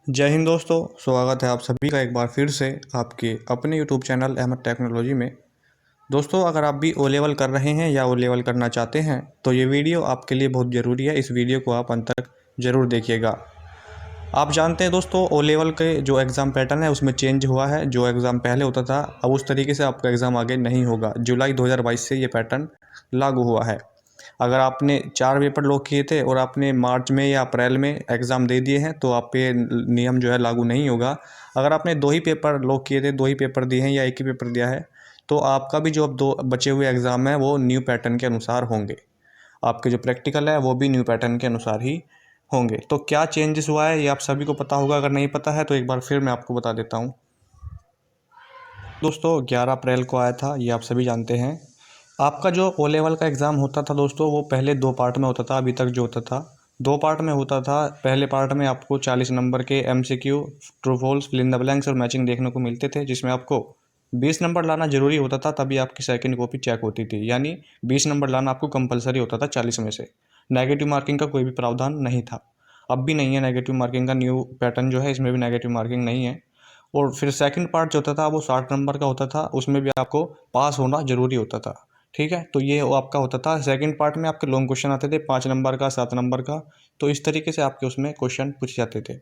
जय हिंद दोस्तों, स्वागत है आप सभी का एक बार फिर से आपके अपने यूट्यूब चैनल अहमद टेक्नोलॉजी में। दोस्तों, अगर आप भी ओ लेवल कर रहे हैं या ओ लेवल करना चाहते हैं तो ये वीडियो आपके लिए बहुत ज़रूरी है। इस वीडियो को आप अंत तक ज़रूर देखिएगा। आप जानते हैं दोस्तों, ओ लेवल के जो एग्ज़ाम पैटर्न है उसमें चेंज हुआ है। जो एग्ज़ाम पहले होता था अब उस तरीके से आपका एग्ज़ाम आगे नहीं होगा। जुलाई 2022 से ये पैटर्न लागू हुआ है। अगर आपने 4 पेपर लॉक किए थे और आपने मार्च में या अप्रैल में एग्ज़ाम दे दिए हैं तो आप पे नियम जो है लागू नहीं होगा। अगर आपने 2 ही पेपर लॉक किए थे, 2 ही पेपर दिए हैं या 1 ही पेपर दिया है तो आपका भी जो अब 2 बचे हुए एग्ज़ाम हैं वो न्यू पैटर्न के अनुसार होंगे। आपके जो प्रैक्टिकल है वो भी न्यू पैटर्न के अनुसार ही होंगे। तो क्या चेंजेस हुआ है ये आप सभी को पता होगा। अगर नहीं पता है तो एक बार फिर मैं आपको बता देता हूँ। दोस्तों, 11 अप्रैल को आया था, ये आप सभी जानते हैं। आपका जो ओ लेवल का एग्ज़ाम होता था दोस्तों वो पहले 2 पार्ट में होता था। अभी तक जो होता था 2 पार्ट में होता था। पहले पार्ट में आपको 40 नंबर के MCQ, true false, fill in the blanks और मैचिंग देखने को मिलते थे, जिसमें आपको 20 नंबर लाना ज़रूरी होता था, तभी आपकी सेकंड कॉपी चेक होती थी। यानी 20 नंबर लाना आपको कंपलसरी होता था 40 में से। नेगेटिव मार्किंग का कोई भी प्रावधान नहीं था। अब भी नहीं है नेगेटिव मार्किंग का। न्यू पैटर्न जो है इसमें भी नेगेटिव मार्किंग नहीं है। और फिर सेकंड पार्ट जो होता था वो 60 नंबर का होता था। उसमें भी आपको पास होना ज़रूरी होता था। ठीक है, तो ये वो आपका होता था। सेकंड पार्ट में आपके लॉन्ग क्वेश्चन आते थे 5 नंबर का, 7 नंबर का। तो इस तरीके से आपके उसमें क्वेश्चन पूछे जाते थे।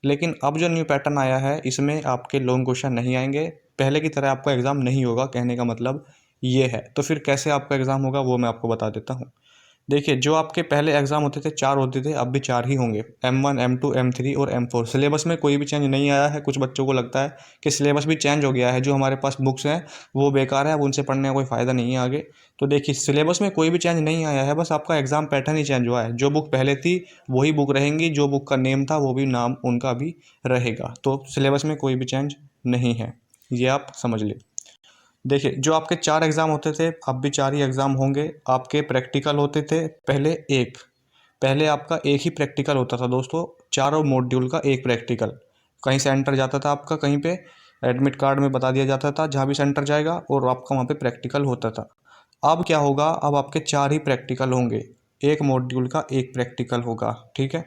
लेकिन अब जो न्यू पैटर्न आया है इसमें आपके लॉन्ग क्वेश्चन नहीं आएंगे। पहले की तरह आपका एग्ज़ाम नहीं होगा, कहने का मतलब ये है। तो फिर कैसे आपका एग्ज़ाम होगा वो मैं आपको बता देता हूँ। देखिए, जो आपके पहले एग्ज़ाम होते थे 4 होते थे, अब भी 4 ही होंगे। M1, M2, M3 और M4। सिलेबस में कोई भी चेंज नहीं आया है। कुछ बच्चों को लगता है कि सिलेबस भी चेंज हो गया है, जो हमारे पास बुक्स हैं वो बेकार है, अब उनसे पढ़ने का कोई फ़ायदा नहीं है आगे। तो देखिए, सिलेबस में कोई भी चेंज नहीं आया है, बस आपका एग्ज़ाम पैटर्न ही चेंज हुआ है। जो बुक पहले थी वही बुक रहेंगी, जो बुक का नेम था वो भी नाम उनका भी रहेगा। तो सिलेबस में कोई भी चेंज नहीं है, ये आप समझ लें। देखिए, जो आपके 4 एग्ज़ाम होते थे अब भी 4 ही एग्ज़ाम होंगे। आपके प्रैक्टिकल होते थे पहले एक। पहले आपका एक ही प्रैक्टिकल होता था दोस्तों, चारों मॉड्यूल का एक प्रैक्टिकल। कहीं सेंटर जाता था आपका, कहीं पे एडमिट कार्ड में बता दिया जाता था जहाँ भी सेंटर जाएगा, और आपका वहाँ पे प्रैक्टिकल होता था। अब क्या होगा, अब आपके 4 ही प्रैक्टिकल होंगे। एक मॉड्यूल का एक प्रैक्टिकल होगा। ठीक है,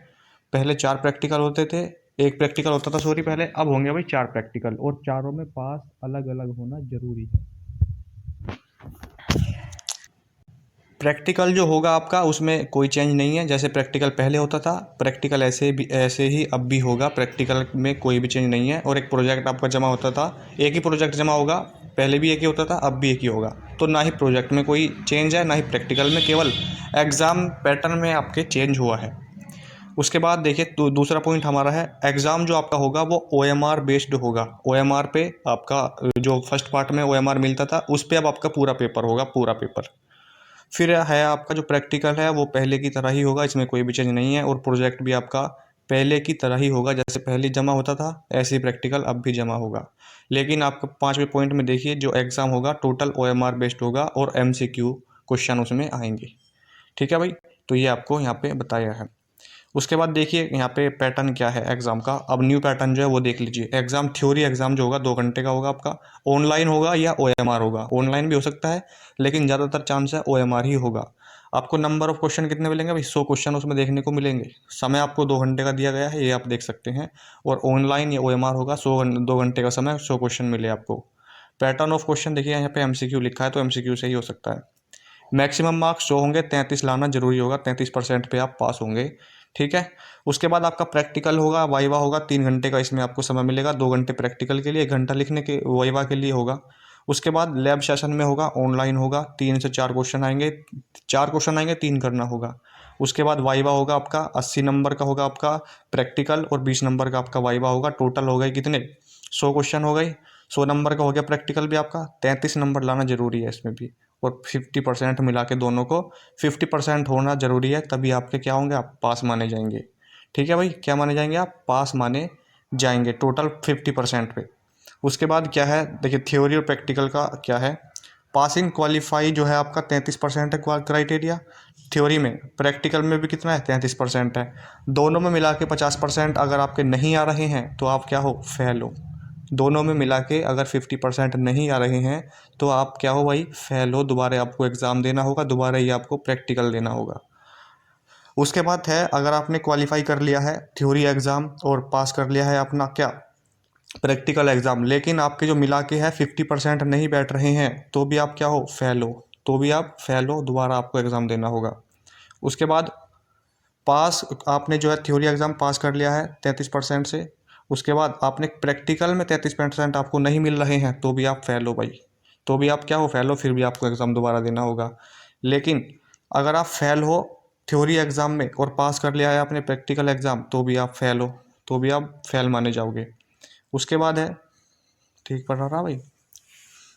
पहले 4 प्रैक्टिकल होते थे, एक प्रैक्टिकल होता था सॉरी पहले। अब होंगे भाई 4 प्रैक्टिकल, और चारों में पास अलग अलग होना जरूरी है। प्रैक्टिकल जो होगा आपका उसमें कोई चेंज नहीं है। जैसे प्रैक्टिकल पहले होता था, प्रैक्टिकल ऐसे ही अब भी होगा। प्रैक्टिकल में कोई भी चेंज नहीं है। और एक प्रोजेक्ट आपका जमा होता था, एक ही प्रोजेक्ट जमा होगा। पहले भी एक ही होता था, अब भी एक ही होगा। तो ना ही प्रोजेक्ट में कोई चेंज है, ना ही प्रैक्टिकल में, केवल एग्ज़ाम पैटर्न में आपके चेंज हुआ है। उसके बाद देखिए, दूसरा पॉइंट हमारा है, एग्ज़ाम जो आपका होगा वो OMR बेस्ड होगा। OMR पे आपका जो फर्स्ट पार्ट में OMR मिलता था उस पर अब आपका पूरा पेपर होगा, पूरा पेपर। फिर है आपका जो प्रैक्टिकल है वो पहले की तरह ही होगा, इसमें कोई भी चेंज नहीं है। और प्रोजेक्ट भी आपका पहले की तरह ही होगा, जैसे पहले जमा होता था ऐसे ही प्रैक्टिकल अब भी जमा होगा। लेकिन आपका 5वें पॉइंट में देखिए, जो एग्ज़ाम होगा टोटल OMR बेस्ड होगा और MCQ क्वेश्चन उसमें आएंगे। ठीक है भाई, तो ये आपको यहाँ पे बताया है। उसके बाद देखिए यहाँ पे पैटर्न क्या है एग्ज़ाम का। अब न्यू पैटर्न जो है वो देख लीजिए। एग्ज़ाम थ्योरी एग्ज़ाम जो होगा 2 घंटे का होगा आपका। ऑनलाइन होगा या OMR होगा। ऑनलाइन भी हो सकता है लेकिन ज़्यादातर चांस है OMR ही होगा। आपको नंबर ऑफ क्वेश्चन कितने मिलेंगे भाई? 100 क्वेश्चन उसमें देखने को मिलेंगे। समय आपको 2 घंटे का दिया गया है, ये आप देख सकते हैं। और ऑनलाइन या OMR होगा 2 घंटे का समय, 100 क्वेश्चन मिले आपको। पैटर्न ऑफ क्वेश्चन देखिए यहाँ पे MCQ लिखा है तो MCQ से ही हो सकता है। मैक्सिमम मार्क्स 100 होंगे, 33 लाना जरूरी होगा, 33% पे आप पास होंगे। ठीक है, उसके बाद आपका प्रैक्टिकल होगा, वाइवा होगा। 3 घंटे का इसमें आपको समय मिलेगा। 2 घंटे प्रैक्टिकल के लिए, 1 घंटा लिखने के वाइवा के लिए होगा। उसके बाद लैब सेशन में होगा, ऑनलाइन होगा। 3 से 4 क्वेश्चन आएंगे, 4 क्वेश्चन आएंगे, 3 करना होगा। उसके बाद वाइवा होगा आपका 80 नंबर का होगा आपका प्रैक्टिकल, और 20 नंबर का आपका वाइवा होगा। टोटल हो गए कितने? 100 क्वेश्चन हो गए। 100 नंबर का हो गया प्रैक्टिकल भी आपका। 33 नंबर लाना जरूरी है इसमें भी। और 50% मिला के दोनों को 50% होना जरूरी है, तभी आपके क्या होंगे, आप पास माने जाएंगे। ठीक है भाई, क्या माने जाएंगे? आप पास माने जाएंगे टोटल 50% पे। उसके बाद क्या है देखिए, थ्योरी और प्रैक्टिकल का क्या है। पासिंग क्वालिफाई जो है आपका 33% है क्राइटेरिया थ्योरी में। प्रैक्टिकल में भी कितना है? 33% है। दोनों में मिला के 50% अगर आपके नहीं आ रहे हैं तो आप क्या हो? फेल हो। दोनों में मिला के अगर 50% नहीं आ रहे हैं तो आप क्या हो भाई? फेल हो। दोबारा आपको एग्ज़ाम देना होगा, दोबारा ही आपको प्रैक्टिकल देना होगा। उसके बाद है, अगर आपने क्वालिफाई कर लिया है थ्योरी एग्ज़ाम और पास कर लिया है अपना क्या प्रैक्टिकल एग्ज़ाम, लेकिन आपके जो मिला के है 50% नहीं बैठ रहे हैं, तो भी आप क्या हो, फेल हो। तो भी आप फेल हो, दोबारा आपको एग्ज़ाम देना होगा। उसके बाद पास आपने जो है थ्योरी एग्ज़ाम पास कर लिया है 33% से, उसके बाद आपने प्रैक्टिकल में 33% आपको नहीं मिल रहे हैं, तो भी आप फेल हो भाई। तो भी आप क्या हो, फेल हो, फिर भी आपको एग्ज़ाम दोबारा देना होगा। लेकिन अगर आप फेल हो थ्योरी एग्ज़ाम में और पास कर लिया है आपने प्रैक्टिकल एग्ज़ाम, तो भी आप फेल हो, तो भी आप फेल माने जाओगे। उसके बाद है, ठीक पढ़ रहा भाई,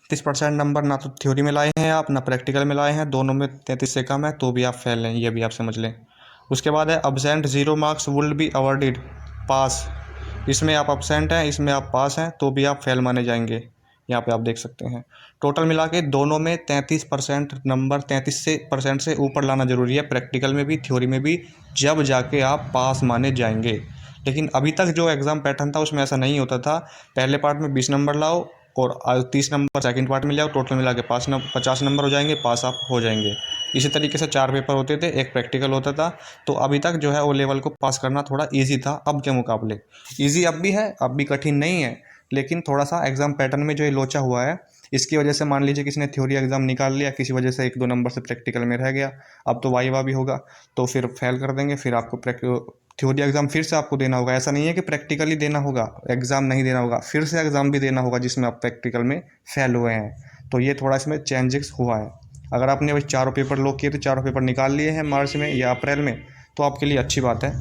30% नंबर ना तो थ्योरी में लाए हैं आप, ना प्रैक्टिकल में लाए हैं, दोनों में 33 से कम है, तो भी आप फेल हैं, ये भी आप समझ लें। उसके बाद है absent 0 marks will be awarded pass. इसमें आप अब्सेंट हैं, इसमें आप पास हैं, तो भी आप फेल माने जाएंगे। यहाँ पे आप देख सकते हैं टोटल मिला के दोनों में 33% नंबर, 33% से ऊपर लाना जरूरी है, प्रैक्टिकल में भी थ्योरी में भी, जब जाके आप पास माने जाएंगे। लेकिन अभी तक जो एग्ज़ाम पैटर्न था उसमें ऐसा नहीं होता था। पहले पार्ट में 20 नंबर लाओ और 30 नंबर सेकंड पार्ट में ले आओ, टोटल मिला के 50 नंबर हो जाएंगे, पास आप हो जाएंगे। इसी तरीके से 4 पेपर होते थे, एक प्रैक्टिकल होता था। तो अभी तक जो है वो लेवल को पास करना थोड़ा ईजी था अब के मुकाबले। ईजी अब भी है, अब भी कठिन नहीं है, लेकिन थोड़ा सा एग्ज़ाम पैटर्न में जो ये लोचा हुआ है, इसकी वजह से मान लीजिए किसी ने थ्योरी एग्ज़ाम निकाल लिया, किसी वजह से 1-2 नंबर से प्रैक्टिकल में रह गया, अब तो वाइवा भी होगा, तो फिर फेल कर देंगे, फिर आपको थ्योरी एग्ज़ाम फिर से आपको देना होगा। ऐसा नहीं है कि प्रैक्टिकली देना होगा, एग्ज़ाम नहीं देना होगा, फिर से एग्ज़ाम भी देना होगा जिसमें आप प्रैक्टिकल में फेल हुए हैं। तो ये थोड़ा इसमें चेंजेस हुआ है। अगर आपने वही चारों पेपर लॉक किए थे, चारों पेपर निकाल लिए हैं मार्च में या अप्रैल में, तो आपके लिए अच्छी बात है।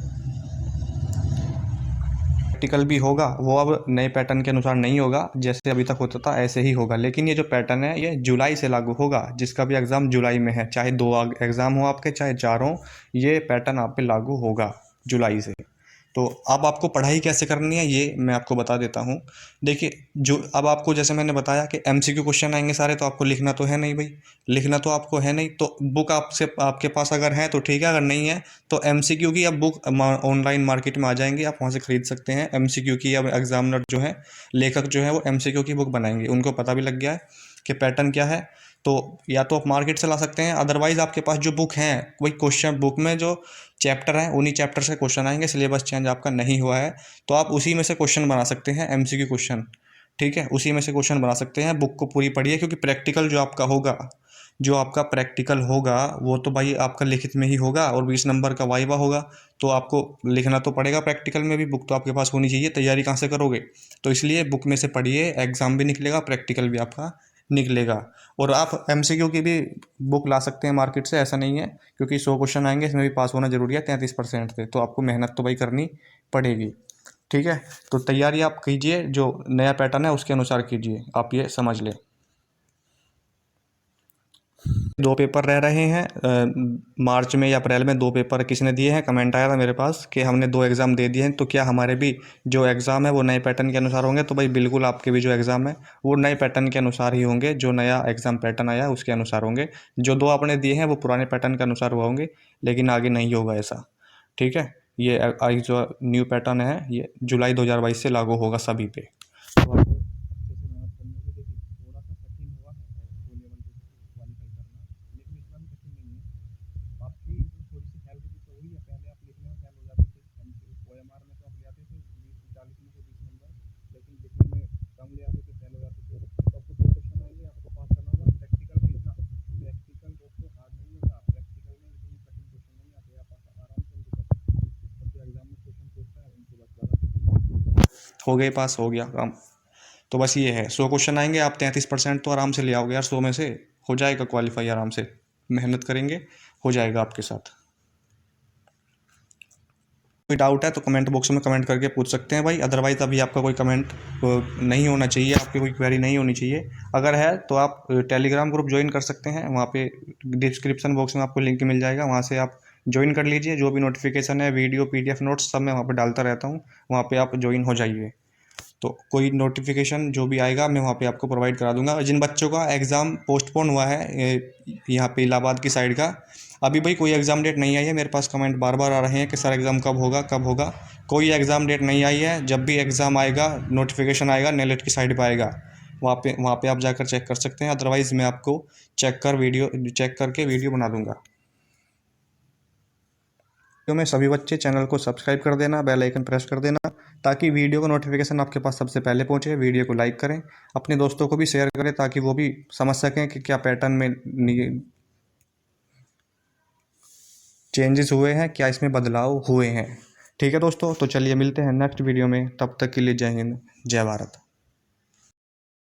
प्रैक्टिकल भी होगा, वो अब नए पैटर्न के अनुसार नहीं होगा, जैसे अभी तक होता था ऐसे ही होगा, लेकिन ये जो पैटर्न है ये जुलाई से लागू होगा। जिसका भी एग्ज़ाम जुलाई में है, चाहे 2 एग्ज़ाम हो आपके, चाहे 4 हो, ये पैटर्न आप पे लागू होगा जुलाई से। तो अब आपको पढ़ाई कैसे करनी है ये मैं आपको बता देता हूँ। देखिए, जो अब आपको जैसे मैंने बताया कि एमसीक्यू क्वेश्चन आएंगे सारे, तो आपको लिखना तो है नहीं भाई, लिखना तो आपको है नहीं। तो बुक आपसे आपके पास अगर है तो ठीक है, अगर नहीं है तो एमसीक्यू की अब बुक ऑनलाइन मार्केट में आ जाएंगी, आप वहाँ से खरीद सकते हैं एमसीक्यू की। अब एग्जामिनर जो है, लेखक जो है, वो एमसीक्यू की बुक बनाएंगे, उनको पता भी लग गया है कि पैटर्न क्या है। तो या तो आप मार्केट से ला सकते हैं, अदरवाइज़ आपके पास जो बुक हैं वही क्वेश्चन बुक में जो चैप्टर हैं उन्हीं चैप्टर से क्वेश्चन आएंगे, सिलेबस चेंज आपका नहीं हुआ है, तो आप उसी में से क्वेश्चन बना सकते हैं, एमसीक्यू क्वेश्चन। ठीक है, उसी में से क्वेश्चन बना सकते हैं। बुक को पूरी पढ़िए, क्योंकि प्रैक्टिकल जो आपका प्रैक्टिकल होगा वो तो भाई आपका लिखित में ही होगा, और 20 नंबर का वाइवा होगा, तो आपको लिखना तो पड़ेगा प्रैक्टिकल में भी। बुक तो आपके पास होनी चाहिए, तैयारी कहाँ से करोगे? तो इसलिए बुक में से पढ़िए, एग्ज़ाम भी निकलेगा, प्रैक्टिकल भी आपका निकलेगा। और आप एमसीक्यू की भी बुक ला सकते हैं मार्केट से, ऐसा नहीं है, क्योंकि 100 क्वेश्चन आएंगे, इसमें भी पास होना जरूरी है 33% से, तो आपको मेहनत तो भाई करनी पड़ेगी। ठीक है, तो तैयारी आप कीजिए, जो नया पैटर्न है उसके अनुसार कीजिए, आप ये समझ लें। 2 पेपर रह रहे हैं मार्च में या अप्रैल में 2 पेपर किसी ने दिए हैं। कमेंट आया था मेरे पास कि हमने 2 एग्ज़ाम दे दिए हैं, तो क्या हमारे भी जो एग्ज़ाम है वो नए पैटर्न के अनुसार होंगे? तो भाई बिल्कुल, आपके भी जो एग्ज़ाम है वो नए पैटर्न के अनुसार ही होंगे, जो नया एग्ज़ाम पैटर्न आया है उसके अनुसार होंगे। जो 2 आपने दिए हैं वो पुराने पैटर्न के अनुसार हुआ होंगे, लेकिन आगे नहीं होगा ऐसा। ठीक है, ये जो न्यू पैटर्न है ये जुलाई 2022 से लागू होगा सभी पे। तो आपको अच्छे से मेहनत करनी होगी। देखिए, थोड़ा सा कठिन हुआ है वो लेवल पे क्वालिफाई करना, लेकिन इतना भी कठिन नहीं है। आपकी इसमें थोड़ी सी हेल्प भी तो हुई है, पहले आप लिखने में फेल हो जाते थे, ओएमआर में तो आप ले आते थे 40 में से 20 नंबर, लेकिन लिखने में कम ले आते थे, फेल हो जाते थे। तो आपको 2 क्वेश्चन आएंगे, आपको पास करना होगा। प्रैक्टिकल में इतना प्रैक्टिकल दोस्तों हार्ड नहीं होता, प्रैक्टिकल में इतनी कठिन क्वेश्चन नहीं आते, आप आराम से उनको कर सकते हैं। और जो एग्जाम में क्वेश्चन पूछता है उनको बस लगा हो गए, पास हो गया काम। तो बस ये है, 100 क्वेश्चन आएंगे, आप 33% तो आराम से ले आओगे यार, 100 में से हो जाएगा क्वालिफाई आराम से, मेहनत करेंगे हो जाएगा आपके साथ। कोई डाउट है तो कमेंट बॉक्स में कमेंट करके पूछ सकते हैं भाई, अदरवाइज अभी आपका कोई कमेंट नहीं होना चाहिए, आपकी कोई क्वेरी नहीं होनी चाहिए। अगर है तो आप टेलीग्राम ग्रुप ज्वाइन कर सकते हैं, वहाँ पे डिस्क्रिप्शन बॉक्स में आपको लिंक मिल जाएगा, वहाँ से आप ज्वाइन कर लीजिए। जो भी नोटिफिकेशन है, वीडियो, PDF नोट्स सब मैं वहाँ पे डालता रहता हूँ, वहाँ पे आप ज्वाइन हो जाइए। तो कोई नोटिफिकेशन जो भी आएगा मैं वहाँ पे आपको प्रोवाइड करा दूंगा। जिन बच्चों का एग्ज़ाम पोस्टपोन हुआ है यहाँ पे इलाहाबाद की साइड का, अभी भाई कोई एग्ज़ाम डेट नहीं आई है, मेरे पास कमेंट बार बार आ रहे हैं कि सर एग्ज़ाम कब होगा कब होगा। कोई एग्ज़ाम डेट नहीं आई है, जब भी एग्ज़ाम आएगा नोटिफिकेशन आएगा, नेलेट की साइड पर आएगा, वहाँ पे आप जाकर चेक कर सकते हैं। अदरवाइज़ मैं आपको चेक करके वीडियो बना दूँगा। में सभी बच्चे चैनल को सब्सक्राइब कर देना, बेल आइकन प्रेस कर देना, ताकि वीडियो का नोटिफिकेशन आपके पास सबसे पहले पहुंचे। वीडियो को लाइक करें, अपने दोस्तों को भी शेयर करें, ताकि वो भी समझ सकें कि क्या पैटर्न में चेंजेस हुए हैं, क्या इसमें बदलाव हुए हैं। ठीक है दोस्तों, तो चलिए मिलते हैं नेक्स्ट वीडियो में। तब तक के लिए जय हिंद, जय भारत।